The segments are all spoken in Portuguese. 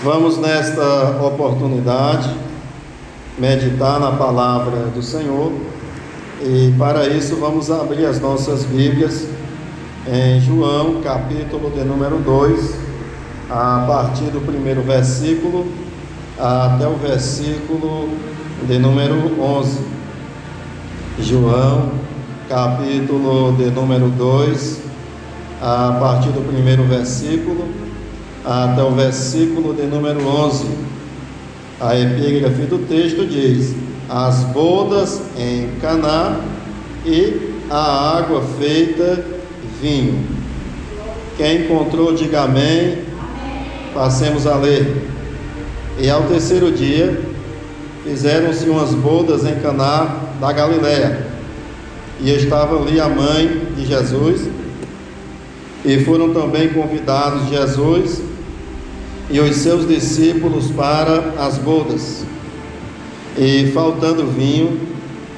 Vamos nesta oportunidade meditar na palavra do Senhor e para isso vamos abrir as nossas Bíblias em João, capítulo de número 2, a partir do primeiro versículo até o versículo de número 11. João, capítulo de número 2, a partir do primeiro versículo até o versículo de número 11. A epígrafe do texto diz: as bodas em Caná e a água feita vinho. Quem encontrou, diga amém. Passemos a ler. E ao terceiro dia fizeram-se umas bodas em Caná da Galileia, e estava ali a mãe de Jesus, e foram também convidados Jesus e os seus discípulos para as bodas. E faltando vinho,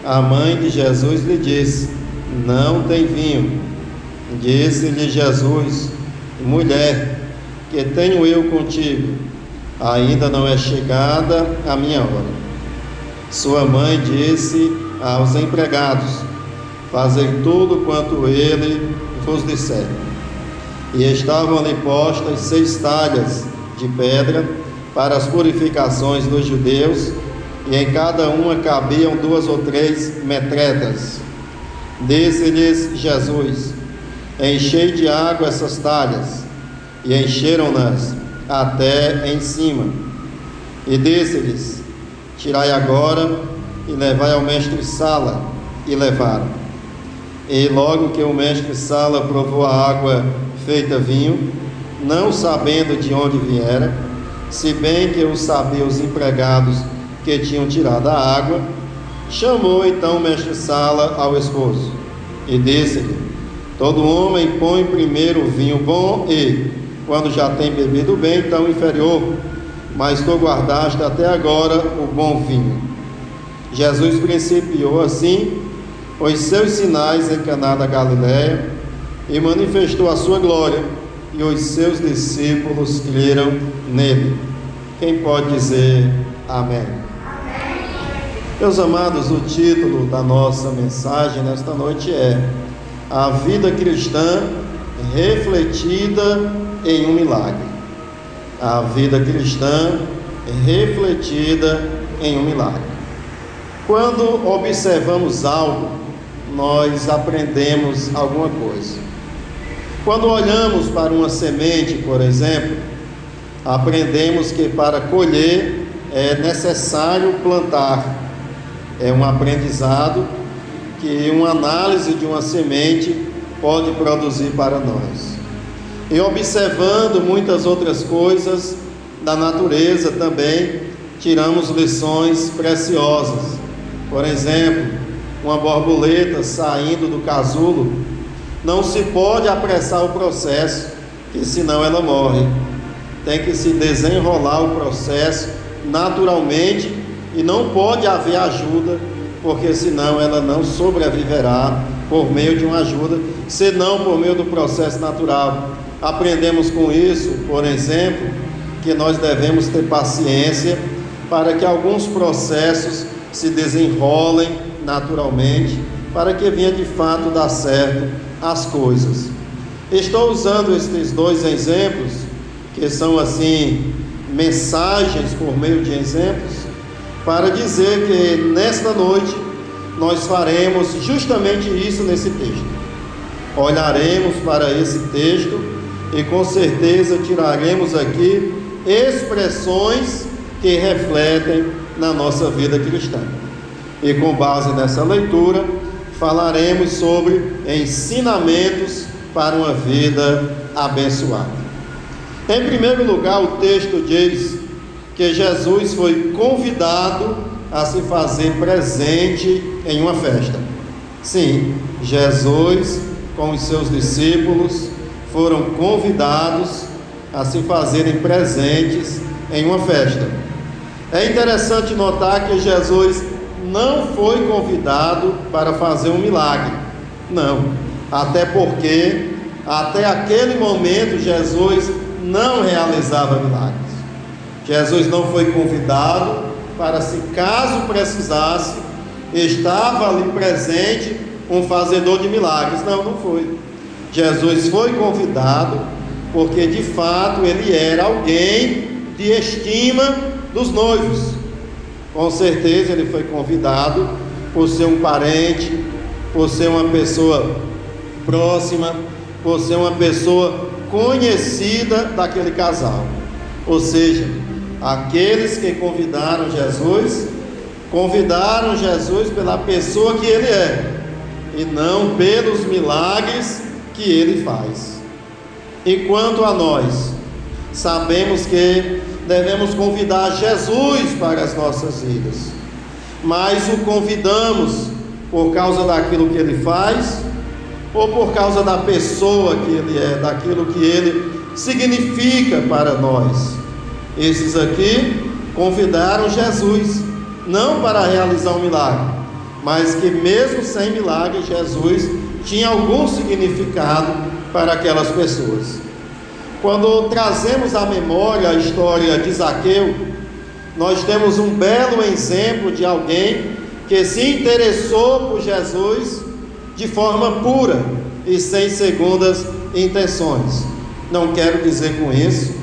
a mãe de Jesus lhe disse: não tem vinho. Disse-lhe Jesus: mulher, que tenho eu contigo? Ainda não é chegada a minha hora. Sua mãe disse aos empregados: fazei tudo quanto ele vos disser. E estavam ali postas 6 talhas de pedra para as purificações dos judeus, e em cada uma cabiam 2 ou 3 metretas. Disse-lhes Jesus: enchei de água essas talhas. E encheram-nas até em cima. E disse-lhes: tirai agora e levai ao mestre-sala. E levaram. E logo que o mestre-sala provou a água feita vinho, não sabendo de onde viera, se bem que o sabiam os empregados que tinham tirado a água, chamou então o mestre-sala ao esposo e disse-lhe: todo homem põe primeiro o vinho bom e, quando já tem bebido bem, então inferior, mas tu guardaste até agora o bom vinho. Jesus principiou assim os seus sinais em Caná da Galileia e manifestou a sua glória, e os seus discípulos creram nele. Quem pode dizer amém? Amém. Meus amados, o título da nossa mensagem nesta noite é: a vida cristã refletida em um milagre. A vida cristã refletida em um milagre. Quando observamos algo, nós aprendemos alguma coisa. Quando olhamos para uma semente, por exemplo, aprendemos que para colher é necessário plantar. É um aprendizado que uma análise de uma semente pode produzir para nós. E observando muitas outras coisas da natureza também, tiramos lições preciosas. Por exemplo, uma borboleta saindo do casulo, não se pode apressar o processo, que senão ela morre. Tem que se desenrolar o processo naturalmente e não pode haver ajuda, porque senão ela não sobreviverá por meio de uma ajuda, senão por meio do processo natural. Aprendemos com isso, por exemplo, que nós devemos ter paciência para que alguns processos se desenrolem naturalmente, para que venha de fato dar certo as coisas. Estou usando estes 2 exemplos, que são assim, mensagens por meio de exemplos, para dizer que nesta noite nós faremos justamente isso nesse texto. Olharemos para esse texto e com certeza tiraremos aqui expressões que refletem na nossa vida cristã. E com base nessa leitura, falaremos sobre ensinamentos para uma vida abençoada. Em primeiro lugar, o texto diz que Jesus foi convidado a se fazer presente em uma festa. Sim, Jesus com os seus discípulos foram convidados a se fazerem presentes em uma festa. É interessante notar que Jesus não foi convidado para fazer um milagre. Não, até porque até aquele momento Jesus não realizava milagres. Jesus não foi convidado para, se caso precisasse, estava ali presente um fazedor de milagres. Não, não foi. Jesus foi convidado porque de fato ele era alguém de estima dos noivos. Com certeza ele foi convidado por ser um parente, por ser uma pessoa próxima, por ser uma pessoa conhecida daquele casal. Ou seja, aqueles que convidaram Jesus pela pessoa que ele é, e não pelos milagres que ele faz. E quanto a nós, sabemos que devemos convidar Jesus para as nossas vidas, mas o convidamos por causa daquilo que ele faz, ou por causa da pessoa que ele é, daquilo que ele significa para nós. Esses aqui convidaram Jesus, não para realizar um milagre, mas que mesmo sem milagre, Jesus tinha algum significado para aquelas pessoas. Quando trazemos à memória a história de Zaqueu, nós temos um belo exemplo de alguém que se interessou por Jesus de forma pura e sem segundas intenções. Não quero dizer com isso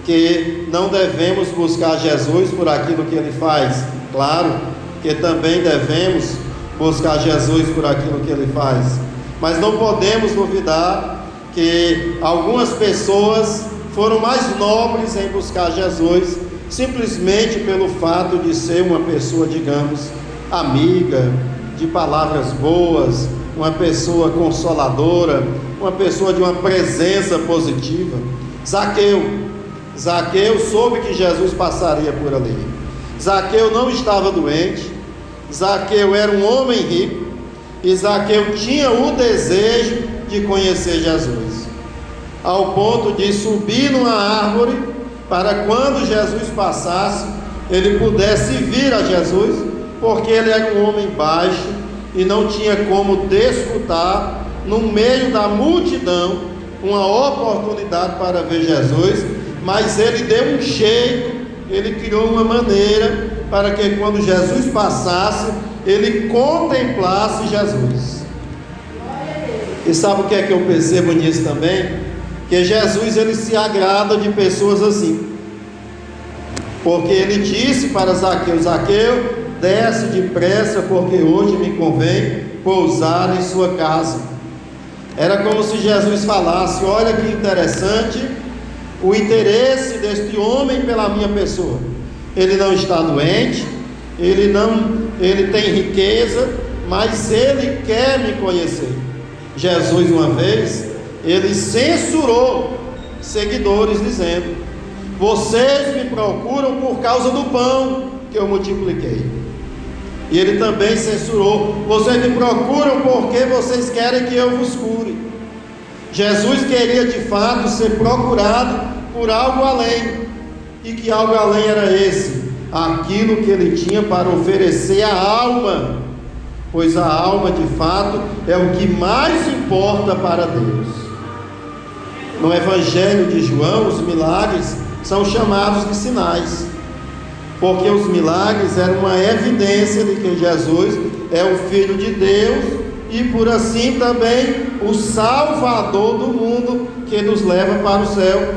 que não devemos buscar Jesus por aquilo que ele faz. Claro que também devemos buscar Jesus por aquilo que ele faz, mas não podemos duvidar que algumas pessoas foram mais nobres em buscar Jesus simplesmente pelo fato de ser uma pessoa, digamos, amiga, de palavras boas, uma pessoa consoladora, uma pessoa de uma presença positiva. Zaqueu soube que Jesus passaria por ali. Zaqueu não estava doente, Zaqueu era um homem rico, e Zaqueu tinha o desejo de conhecer Jesus, ao ponto de subir numa árvore, para quando Jesus passasse, ele pudesse vir a Jesus, porque ele era um homem baixo, e não tinha como desfrutar, no meio da multidão, uma oportunidade para ver Jesus, mas ele deu um jeito, ele criou uma maneira, para que quando Jesus passasse, ele contemplasse Jesus. E sabe o que é que eu percebo nisso também? Que Jesus, ele se agrada de pessoas assim, porque ele disse para Zaqueu: Zaqueu, desce depressa, porque hoje me convém pousar em sua casa. Era como se Jesus falasse: olha que interessante o interesse deste homem pela minha pessoa. Ele não está doente, ele tem riqueza, mas ele quer me conhecer. Jesus, uma vez, ele censurou seguidores, dizendo: vocês me procuram por causa do pão que eu multipliquei. E ele também censurou: vocês me procuram porque vocês querem que eu vos cure. Jesus queria de fato ser procurado por algo além. E que algo além era esse? Aquilo que ele tinha para oferecer à alma, pois a alma de fato é o que mais importa para Deus. No Evangelho de João, os milagres são chamados de sinais, porque os milagres eram uma evidência de que Jesus é o Filho de Deus e por assim também o Salvador do mundo, que nos leva para o céu.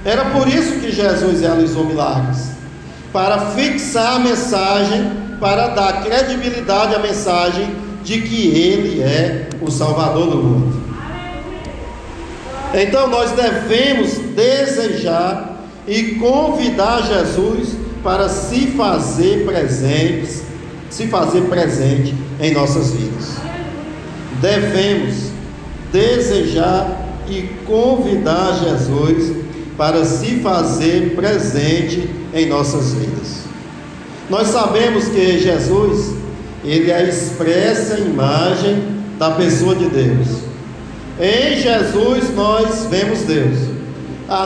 Era por isso que Jesus realizou milagres, para fixar a mensagem, para dar credibilidade à mensagem de que Ele é o Salvador do mundo. Então nós devemos desejar e convidar Jesus para se fazer presente em nossas vidas. Devemos desejar e convidar Jesus para se fazer presente em nossas vidas. Nós sabemos que Jesus, ele é a expressa imagem da pessoa de Deus. Em Jesus nós vemos Deus.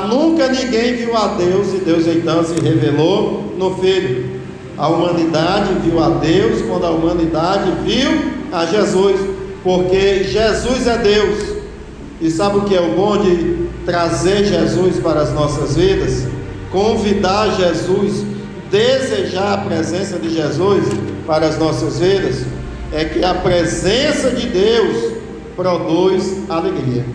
Nunca ninguém viu a Deus, e Deus então se revelou no Filho. A humanidade viu a Deus quando a humanidade viu a Jesus, porque Jesus é Deus. E sabe o que é o bom de trazer Jesus para as nossas vidas? convidar Jesus, desejar a presença de Jesus para as nossas vidas, é que a presença de Deus produz alegria.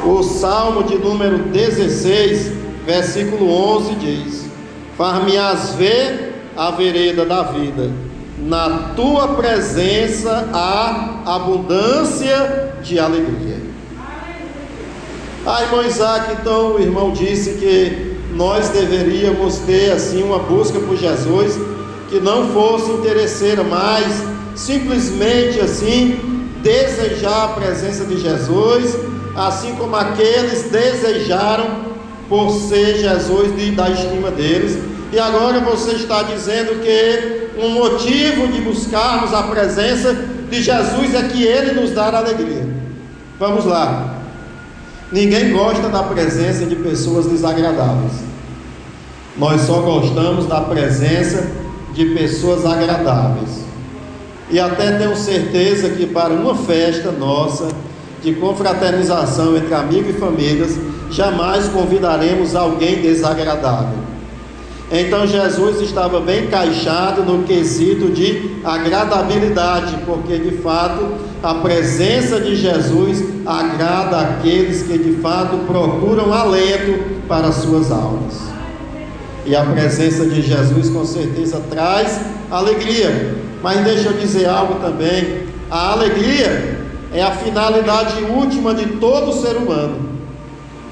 O Salmo de número 16, versículo 11 diz: far-me-ás ver a vereda da vida, na tua presença há abundância de alegria. Irmão Isaac, então o irmão disse que nós deveríamos ter assim uma busca por Jesus, que não fosse interesseira, mas simplesmente assim desejar a presença de Jesus, assim como aqueles desejaram por ser Jesus da estima deles. E agora você está dizendo que um motivo de buscarmos a presença de Jesus é que Ele nos dá alegria. Vamos lá. Ninguém gosta da presença de pessoas desagradáveis. Nós só gostamos da presença de pessoas agradáveis. E até tenho certeza que para uma festa nossa de confraternização entre amigos e famílias, jamais convidaremos alguém desagradável. Então Jesus estava bem encaixado no quesito de agradabilidade, porque de fato a presença de Jesus agrada aqueles que de fato procuram alento para as suas almas. E a presença de Jesus com certeza traz alegria. Mas deixa eu dizer algo também: a alegria é a finalidade última de todo ser humano.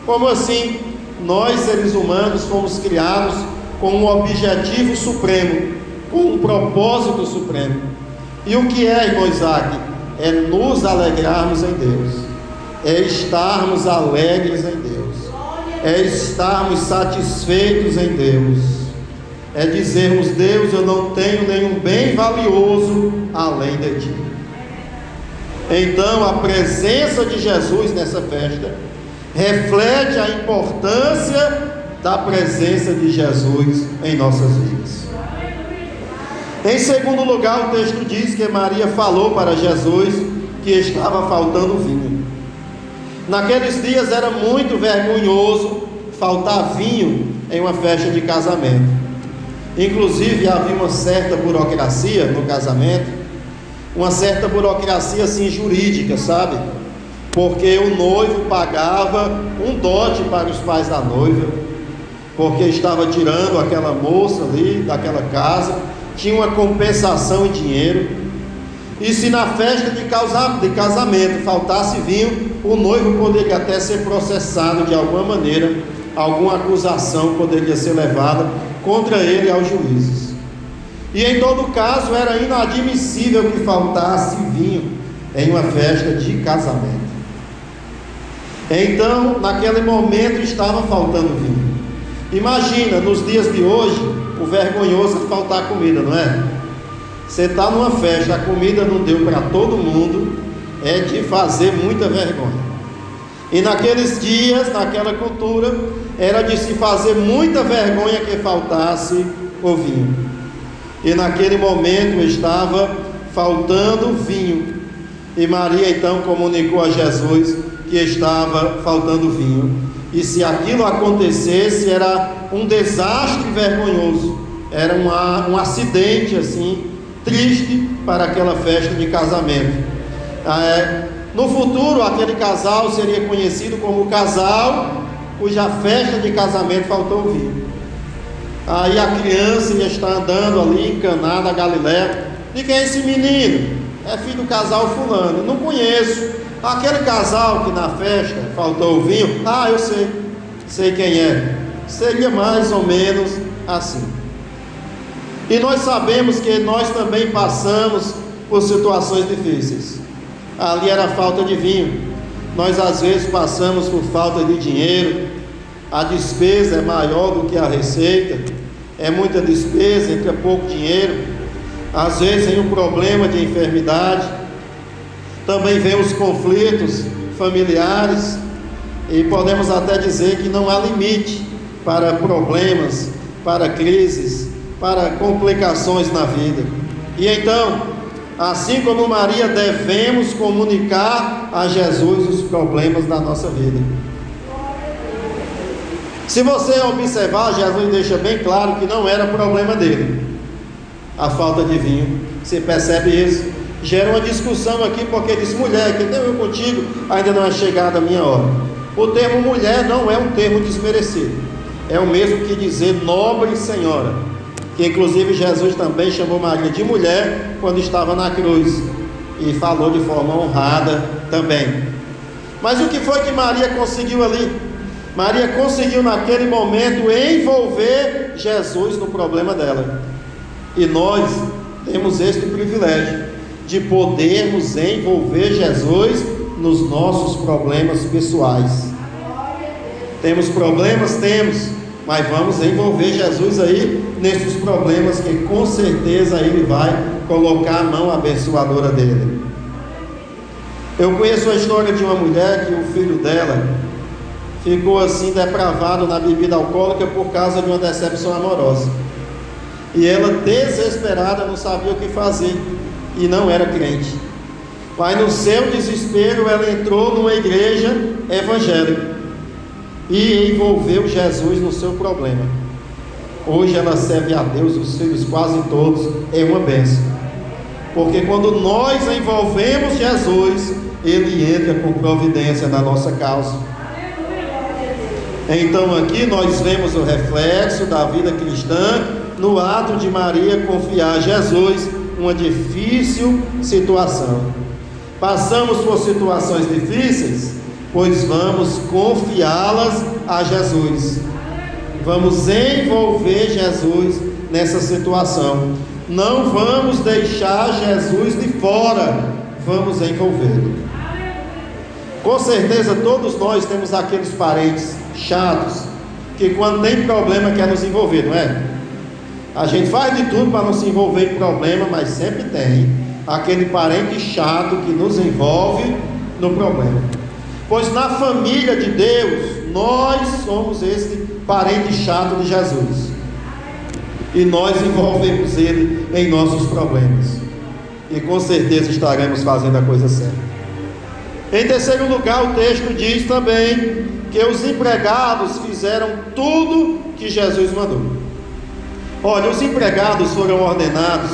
Como assim? Nós seres humanos fomos criados com um objetivo supremo, com um propósito supremo. E o que é, irmão Isaac? É nos alegrarmos em Deus, é estarmos alegres em Deus, é estarmos satisfeitos em Deus, é dizermos: Deus, eu não tenho nenhum bem valioso além de Ti. Então a presença de Jesus nessa festa reflete a importância da presença de Jesus em nossas vidas. Em segundo lugar, o texto diz que Maria falou para Jesus que estava faltando vinho. Naqueles dias era muito vergonhoso faltar vinho em uma festa de casamento. Inclusive havia uma certa burocracia no casamento, uma certa burocracia assim jurídica, sabe? Porque o noivo pagava um dote para os pais da noiva, porque estava tirando aquela moça ali daquela casa, tinha uma compensação em dinheiro. E se na festa de casamento faltasse vinho, o noivo poderia até ser processado de alguma maneira, alguma acusação poderia ser levada contra ele aos juízes. E em todo caso era inadmissível que faltasse vinho em uma festa de casamento. Então naquele momento estava faltando vinho. Imagina, nos dias de hoje, o vergonhoso é faltar comida, não é? Você está numa festa, a comida não deu para todo mundo, é de fazer muita vergonha. E naqueles dias, naquela cultura, era de se fazer muita vergonha que faltasse o vinho. E naquele momento estava faltando vinho. E Maria então comunicou a Jesus que estava faltando vinho. E se aquilo acontecesse, era um desastre vergonhoso, era um acidente assim, triste para aquela festa de casamento. No futuro, aquele casal seria conhecido como o casal cuja festa de casamento faltou vinho. Aí a criança ia estar andando ali em Caná da Galileia. De quem é esse menino? É filho do casal fulano. Não conheço. Aquele casal que na festa faltou o vinho, eu sei quem é. Seria mais ou menos assim. E nós sabemos que nós também passamos por situações difíceis. Ali era falta de vinho. Nós às vezes passamos por falta de dinheiro. A despesa é maior do que a receita. É muita despesa, entra pouco dinheiro. Às vezes tem um problema de enfermidade. Também vem os conflitos familiares, e podemos até dizer que não há limite para problemas, para crises, para complicações na vida. E então, assim como Maria, devemos comunicar a Jesus os problemas da nossa vida. Se você observar, Jesus deixa bem claro que não era problema dele a falta de vinho. Você percebe isso? Gera uma discussão aqui, porque ele diz: mulher, que nem eu contigo, ainda não é chegada a minha hora. O termo mulher não é um termo desmerecido, é o mesmo que dizer nobre senhora, que inclusive Jesus também chamou Maria de mulher quando estava na cruz, e falou de forma honrada também. Mas o que foi que Maria conseguiu ali? Maria conseguiu naquele momento envolver Jesus no problema dela, e nós temos este privilégio de podermos envolver Jesus nos nossos problemas pessoais. Temos problemas? Temos, mas vamos envolver Jesus aí nesses problemas, que com certeza Ele vai colocar a mão abençoadora dele. Eu conheço a história de uma mulher que o filho dela ficou assim depravado na bebida alcoólica por causa de uma decepção amorosa, e ela, desesperada, não sabia o que fazer, e não era crente. Mas no seu desespero ela entrou numa igreja evangélica e envolveu Jesus no seu problema. Hoje ela serve a Deus, os filhos quase todos, é uma bênção, porque quando nós envolvemos Jesus, Ele entra com providência na nossa causa. Então aqui nós vemos o reflexo da vida cristã no ato de Maria confiar a Jesus uma difícil situação. Passamos por situações difíceis, pois vamos confiá-las a Jesus. Vamos envolver Jesus nessa situação. Não vamos deixar Jesus de fora, vamos envolvê-lo. Com certeza todos nós temos aqueles parentes chatos que quando tem problema quer nos envolver, não é? A gente faz de tudo para não se envolver em problema, mas sempre tem aquele parente chato que nos envolve no problema. Pois na família de Deus, nós somos esse parente chato de Jesus, e nós envolvemos Ele em nossos problemas, e com certeza estaremos fazendo a coisa certa. Em terceiro lugar, o texto diz também que os empregados fizeram tudo que Jesus mandou. Olha, os empregados foram ordenados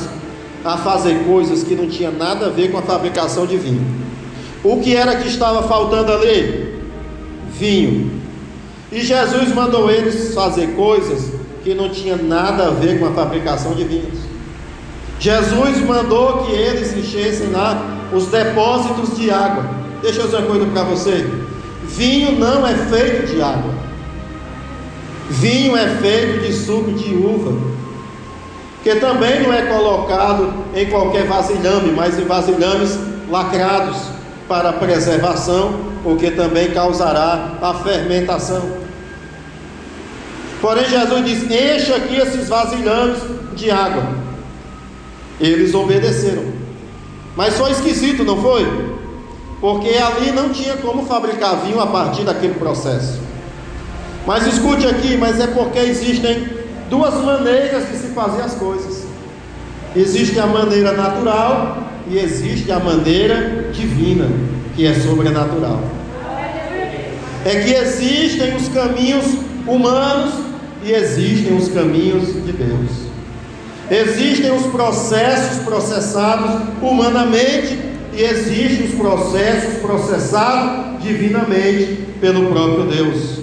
a fazer coisas que não tinham nada a ver com a fabricação de vinho. O que era que estava faltando ali? Vinho. E Jesus mandou eles fazer coisas que não tinham nada a ver com a fabricação de vinhos. Jesus mandou que eles enchessem lá os depósitos de água. Deixa eu dizer uma coisa para você: vinho não é feito de água, vinho é feito de suco de uva, que também não é colocado em qualquer vasilhame, mas em vasilhames lacrados para preservação, porque também causará a fermentação. Porém Jesus diz: encha aqui esses vasilhames de água. Eles obedeceram, mas foi esquisito, não foi? Porque ali não tinha como fabricar vinho a partir daquele processo. Mas escute aqui, mas é porque existem duas maneiras de se fazer as coisas. Existe a maneira natural e existe a maneira divina, que é sobrenatural. É que existem os caminhos humanos e existem os caminhos de Deus. Existem os processos processados humanamente e existem os processos processados divinamente pelo próprio Deus.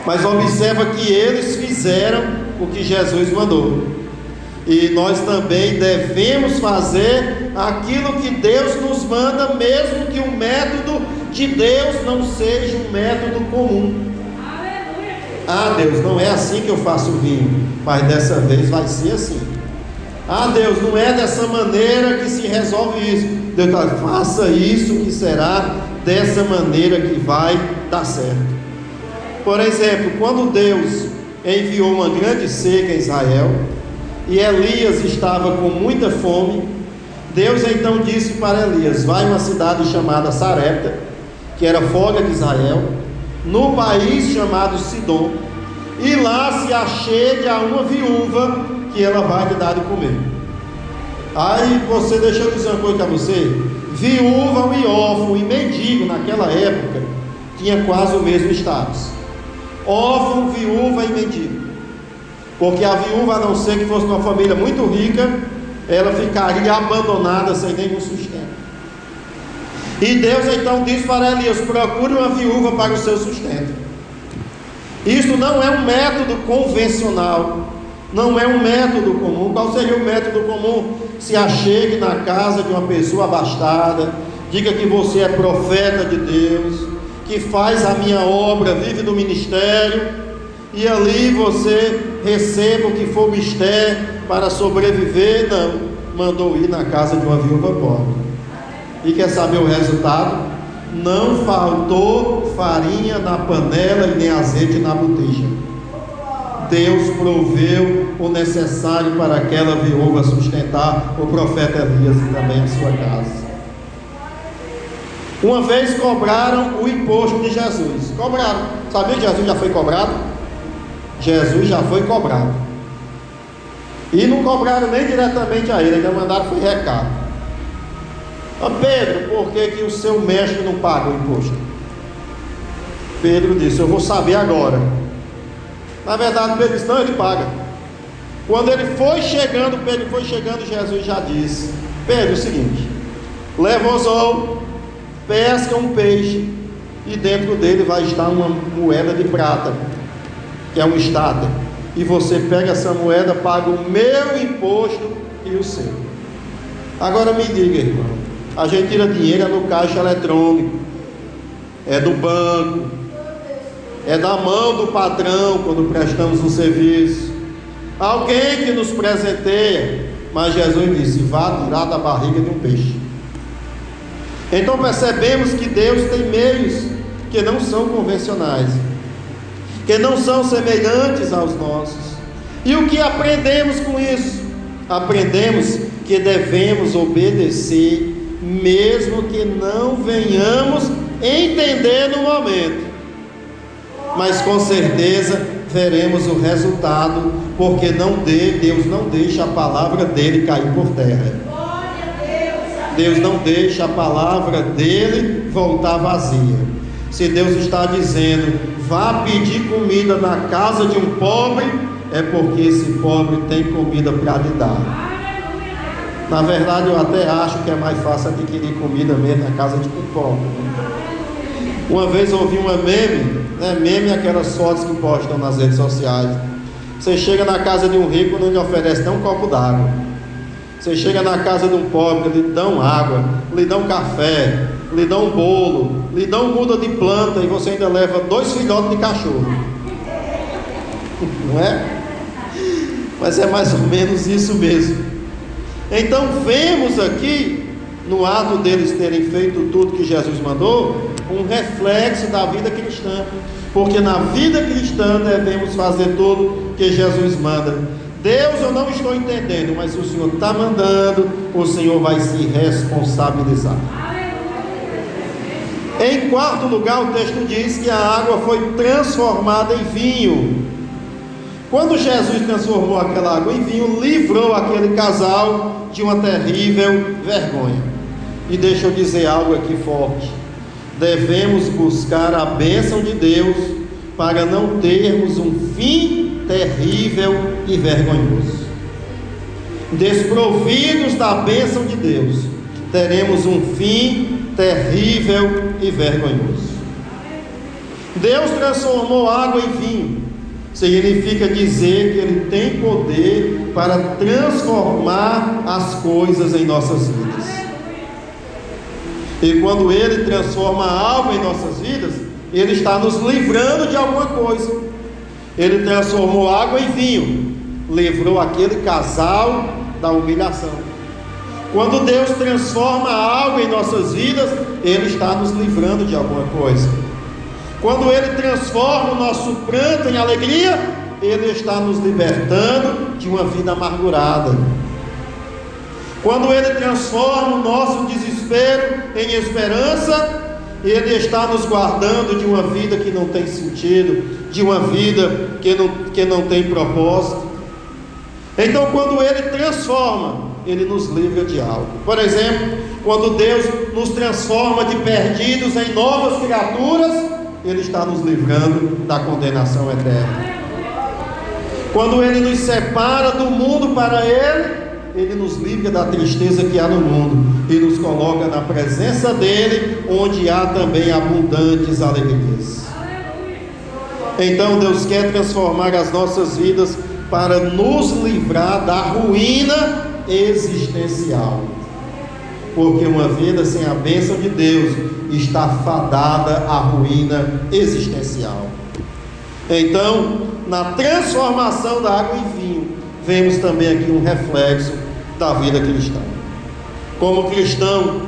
Mas observa que eles fizeram o que Jesus mandou, e nós também devemos fazer aquilo que Deus nos manda, mesmo que o método de Deus não seja um método comum. Ah, Deus, não é assim que eu faço vinho, mas dessa vez vai ser assim. Ah, Deus, não é dessa maneira que se resolve isso. Deus fala: faça isso, que será dessa maneira que vai dar certo. Por exemplo, quando Deus enviou uma grande seca em Israel e Elias estava com muita fome, Deus então disse para Elias: vai a uma cidade chamada Sarepta, que era fora de Israel, no país chamado Sidom, e lá se achegue a uma viúva, que ela vai lhe dar de comer. Aí você, deixa eu dizer uma coisa para você: viúva e órfão e mendigo naquela época tinha quase o mesmo status. órfão, viúva e mendigo. Porque a viúva, a não ser que fosse uma família muito rica, ela ficaria abandonada sem nenhum sustento. E Deus então diz para Elias: procure uma viúva para o seu sustento. Isto não é um método convencional, não é um método comum. Qual seria o método comum? Se achegue na casa de uma pessoa abastada, diga que você é profeta de Deus, que faz a minha obra, vive do ministério, e ali você receba o que for mister para sobreviver. Não, mandou ir na casa de uma viúva pobre. E quer saber o resultado? Não faltou farinha na panela e nem azeite na botija. Deus proveu o necessário para aquela viúva sustentar o profeta Elias e também a sua casa. Uma vez cobraram o imposto de Jesus. Cobraram. Sabia que Jesus já foi cobrado? Jesus já foi cobrado. E não cobraram nem diretamente a ele, ainda mandaram foi recado. Pedro, por que o seu mestre não paga o imposto? Pedro disse: eu vou saber agora. Na verdade, Pedro disse: não, ele paga. Quando ele foi chegando, Jesus já disse: Pedro, é o seguinte, leva o anzol, pesca um peixe, e dentro dele vai estar uma moeda de prata, que é um estáter, e você pega essa moeda, paga o meu imposto e o seu. Agora me diga, irmão, a gente tira dinheiro no caixa eletrônico, é do banco, é da mão do patrão quando prestamos um serviço, alguém que nos presenteia, mas Jesus disse: vá tirar da barriga de um peixe. Então percebemos que Deus tem meios que não são convencionais, que não são semelhantes aos nossos. E o que aprendemos com isso? Aprendemos que devemos obedecer, mesmo que não venhamos entender no momento, mas com certeza veremos o resultado, porque Deus não deixa a palavra dele cair por terra. Deus não deixa a palavra dele voltar vazia. Se Deus está dizendo: vá pedir comida na casa de um pobre, é porque esse pobre tem comida para lhe dar. Na verdade, eu até acho que é mais fácil adquirir comida mesmo na casa de um pobre. Uma vez eu ouvi uma meme, meme é aquelas fotos que postam nas redes sociais. Você chega na casa de um rico, não lhe oferece nem um copo d'água. Você chega na casa de um pobre, lhe dão água, lhe dão café, lhe dão bolo, lhe dão muda de planta, e você ainda leva 2 filhotes de cachorro. Não é? Mas é mais ou menos isso mesmo. Então vemos aqui, no ato deles terem feito tudo que Jesus mandou, um reflexo da vida cristã, porque na vida cristã devemos fazer tudo que Jesus manda. Deus, eu não estou entendendo, mas o Senhor está mandando, o Senhor vai se responsabilizar. Em quarto lugar, o texto diz que a água foi transformada em vinho. Quando Jesus transformou aquela água em vinho, livrou aquele casal de uma terrível vergonha. E deixa eu dizer algo aqui forte: devemos buscar a bênção de Deus para não termos um fim terrível e vergonhoso. Desprovidos da bênção de Deus, teremos um fim terrível e vergonhoso. Deus transformou água em vinho, significa dizer que Ele tem poder para transformar as coisas em nossas vidas. E quando Ele transforma algo em nossas vidas, Ele está nos livrando de alguma coisa. Ele transformou água em vinho, livrou aquele casal da humilhação. Quando Deus transforma algo em nossas vidas, Ele está nos livrando de alguma coisa. Quando Ele transforma o nosso pranto em alegria, Ele está nos libertando de uma vida amargurada. Quando Ele transforma o nosso desespero em esperança, Ele está nos guardando de uma vida que não tem sentido, de uma vida que não tem propósito. Então, quando Ele transforma, Ele nos livra de algo. Por exemplo, quando Deus nos transforma de perdidos em novas criaturas, Ele está nos livrando da condenação eterna. Quando Ele nos separa do mundo para Ele nos livra da tristeza que há no mundo e nos coloca na presença dEle, onde há também abundantes alegrias. Então Deus quer transformar as nossas vidas para nos livrar da ruína existencial, porque uma vida sem a bênção de Deus está fadada à ruína existencial. Então, na transformação da água em vinho, vemos também aqui um reflexo da vida cristã. Como cristão,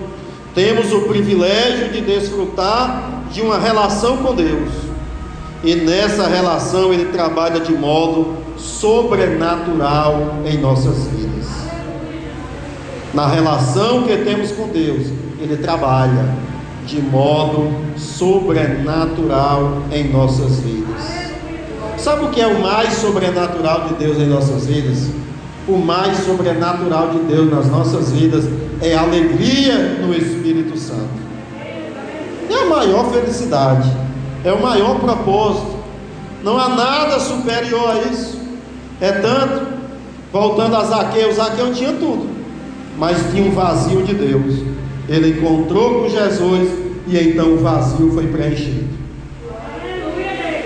temos o privilégio de desfrutar de uma relação com Deus, e nessa relação Ele trabalha de modo sobrenatural em nossas vidas. Na relação que temos com Deus, Ele trabalha de modo sobrenatural em nossas vidas. Sabe o que é o mais sobrenatural de Deus em nossas vidas? O mais sobrenatural de Deus nas nossas vidas é a alegria no Espírito Santo. É a maior felicidade, é o maior propósito. Não há nada superior a isso. É tanto, voltando a Zaqueu, Zaqueu tinha tudo, mas tinha um vazio de Deus. Ele encontrou com Jesus e então o vazio foi preenchido.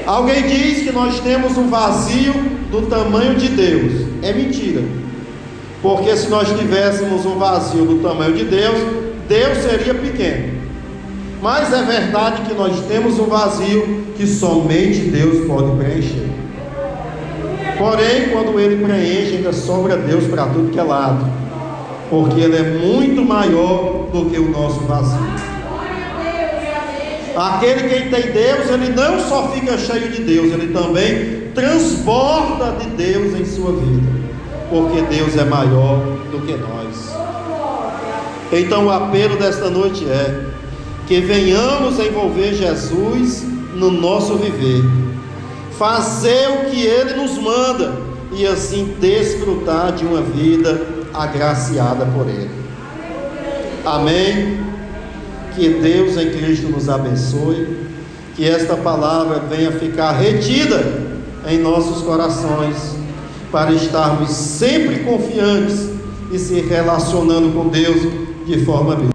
Alguém diz que nós temos um vazio do tamanho de Deus. É mentira, porque se nós tivéssemos um vazio do tamanho de Deus, Deus seria pequeno. Mas é verdade que nós temos um vazio que somente Deus pode preencher. Porém, quando Ele preenche, ainda sobra Deus para tudo que é lado, porque Ele é muito maior do que o nosso vazio. Aquele que tem Deus, ele não só fica cheio de Deus, ele também transborda de Deus em sua vida, porque Deus é maior do que nós. Então o apelo desta noite é que venhamos envolver Jesus no nosso viver, fazer o que Ele nos manda e assim desfrutar de uma vida agraciada por Ele. Amém? Que Deus em Cristo nos abençoe, que esta palavra venha ficar retida em nossos corações, para estarmos sempre confiantes e se relacionando com Deus de forma bíblica.